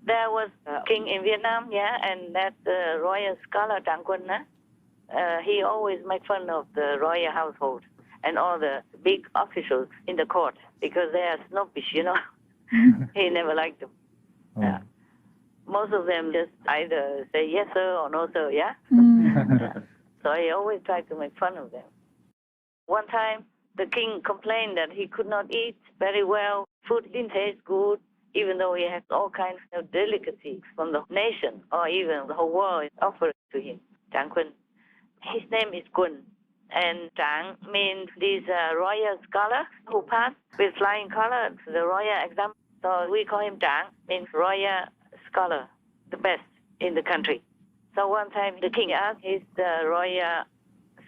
There was a king in Vietnam, yeah, and that royal scholar Trạng Quỳnh, he always make fun of the royal household and all the big officials in the court because they are snobbish, you know. He never liked them. Yeah. Most of them just either say yes sir or no sir, yeah? Yeah. So he always tried to make fun of them. One time, the king complained that he could not eat very well. Food didn't taste good, even though he had all kinds of delicacies from the nation or even the whole world offered to him. Trạng Quỳnh. His name is Quỳnh. And Trạng means this royal scholar who passed with flying colors the royal exam. So we call him Trạng, means royal scholar, the best in the country. So one time the king asked his royal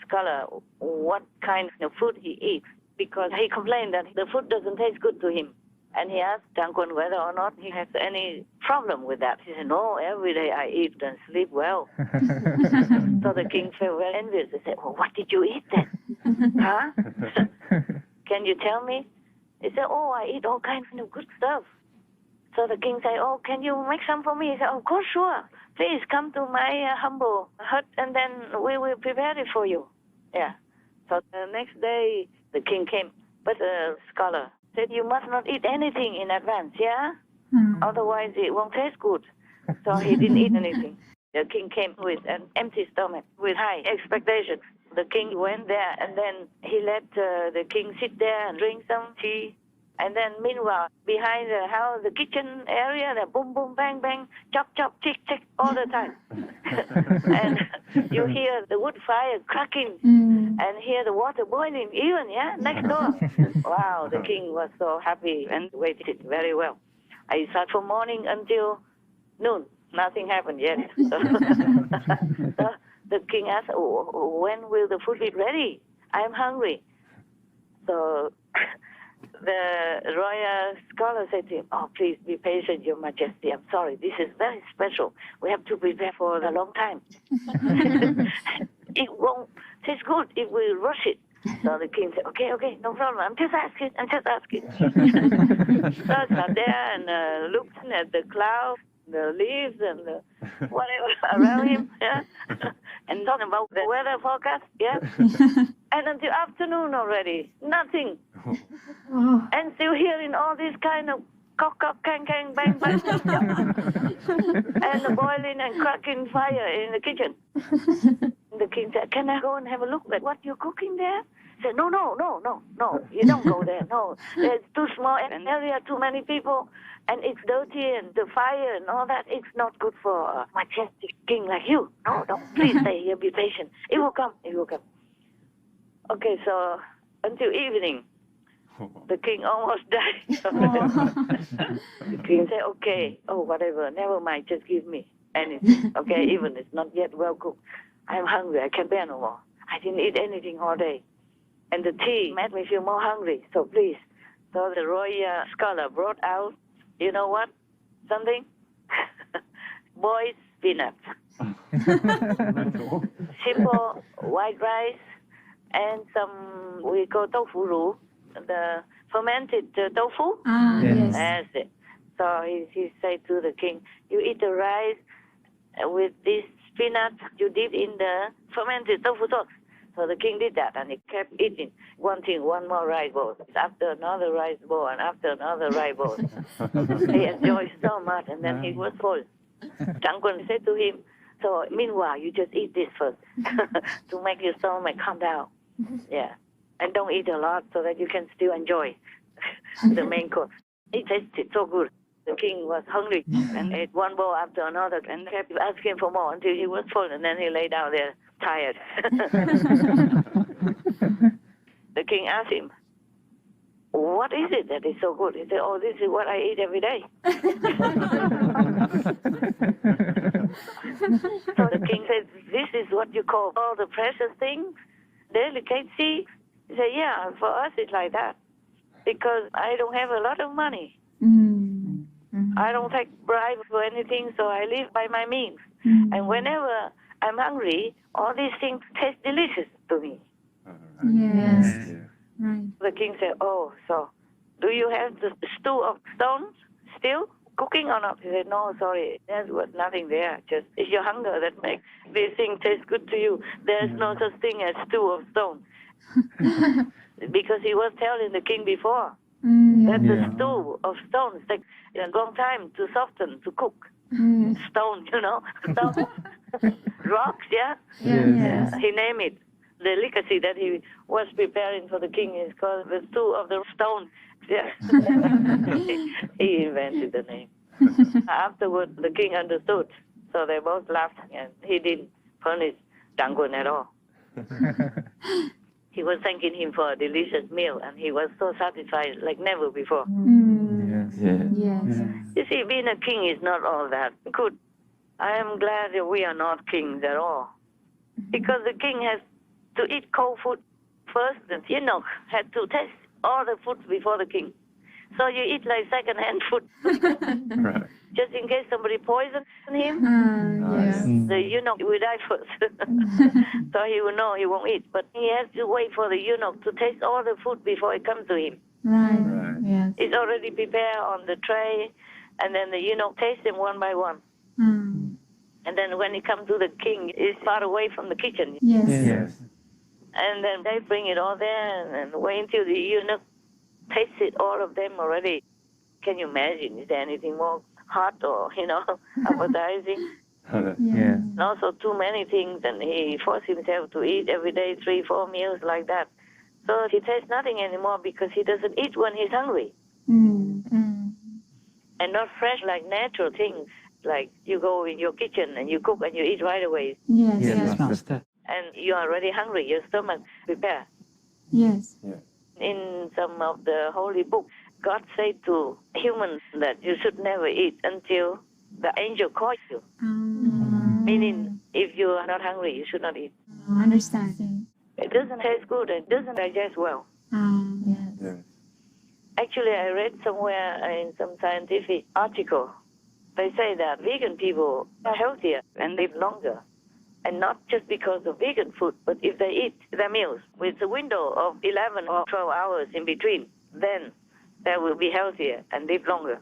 scholar what kind of food he eats because he complained that the food doesn't taste good to him. And he asked Trạng Quỳnh whether or not he has any problem with that. He said, no, every day I eat and sleep well. So the king felt very envious. He said, well, what did you eat then? Huh? Can you tell me? He said, oh, I eat all kinds of good stuff. So the king said, oh, can you make some for me? He said, of course, sure. Please come to my humble hut and then we will prepare it for you. Yeah. So the next day, the king came, but the scholar said, you must not eat anything in advance, yeah? Otherwise it won't taste good. So he didn't eat anything. The king came with an empty stomach, with high expectations. The king went there and then he let the king sit there and drink some tea. And then meanwhile, behind the house, the kitchen area, the boom, boom, bang, bang, chop, chop, tick, tick, all the time. And you hear the wood fire cracking and hear the water boiling even, yeah, next door. Wow, the king was so happy and waited very well. I sat from morning until noon. Nothing happened yet. So the king asked, oh, when will the food be ready? I'm hungry. So the royal scholar said to him, oh, please be patient, Your Majesty. I'm sorry, this is very special. We have to prepare for a long time. It won't taste good if we rush it. So the king said, okay, no problem. I'm just asking. So I sat there and looked at the clouds, the leaves, and the whatever around him, yeah? And talking about the weather forecast, yeah? And until afternoon already, nothing. And still hearing all this kind of cock, kang, bang, bang, and the boiling and cracking fire in the kitchen. The king said, can I go and have a look at what you're cooking there? He said, no, you don't go there, no. There's too small an area, too many people, and it's dirty and the fire and all that. It's not good for a majestic king like you. No, please stay here, be patient. It will come. Okay, so until evening, the king almost died. The king said, okay, whatever, never mind, just give me anything. Okay, even it's not yet well cooked. I'm hungry, I can't bear no more. I didn't eat anything all day. And the tea made me feel more hungry, so please. So the royal scholar brought out, you know what, something? Boiled peanuts. Simple white rice and some, we call tofu roux, the fermented tofu. Yes. That's it. So he said to the king, you eat the rice with this peanut, you dip in the fermented tofu sauce. So the king did that, and he kept eating, wanting one more rice bowl, after another rice bowl, and after another rice bowl. He enjoyed so much, and then he was full. Trạng Quỳnh said to him, so meanwhile, you just eat this first to make your stomach calm down. Yeah. And don't eat a lot so that you can still enjoy the main course. It tasted so good. The king was hungry and ate one bowl after another and kept asking for more until he was full, and then he lay down there tired. The king asked him, what is it that is so good? He said, oh, this is what I eat every day. So the king said, this is what you call all the precious things, delicacy? He said, yeah, for us it's like that. Because I don't have a lot of money. I don't take bribes for anything, so I live by my means. And whenever I'm hungry, all these things taste delicious to me. Yes. Right. The king said, oh, so do you have the stew of stones still? cooking or not? He said, no, sorry, there's nothing there. Just it's your hunger that makes this thing taste good to you. There's no such thing as stew of stone. Because he was telling the king before that the stew of stones takes a long time to soften, to cook. Stone, stone. Rocks, yeah? Yes. He named it. The delicacy that he was preparing for the king is called the stew of the stone. Yeah. He invented the name. Afterward, the king understood. So they both laughed, and he didn't punish Trạng Quỳnh at all. He was thanking him for a delicious meal, and he was so satisfied like never before. Yes. You see, being a king is not all that good. I am glad that we are not kings at all. Because the king has to eat cold food first. The eunuch had to taste all the food before the king. So you eat like second-hand food. Right. Just in case somebody poisons him, the eunuch will die first. So he will know he won't eat. But he has to wait for the eunuch to taste all the food before it comes to him. Right. Yes. It's already prepared on the tray, and then the eunuch tastes them one by one. And then when it comes to the king, it's far away from the kitchen. Yes. And then they bring it all there and wait until the eunuch tasted all of them already. Can you imagine? Is there anything more hot or, appetizing? Yes. And also too many things, and he forced himself to eat every day 3-4 meals like that. So he tastes nothing anymore because he doesn't eat when he's hungry. And not fresh like natural things, like you go in your kitchen and you cook and you eat right away. Yes, Master. And you're already hungry, your stomach prepared. Yes. In some of the holy books, God said to humans that you should never eat until the angel calls you. Meaning, if you are not hungry, you should not eat. Understand. It doesn't taste good, it doesn't digest well. Yes. Actually, I read somewhere in some scientific article, they say that vegan people are healthier and live longer. And not just because of vegan food, but if they eat their meals with a window of 11 or 12 hours in between, then they will be healthier and live longer.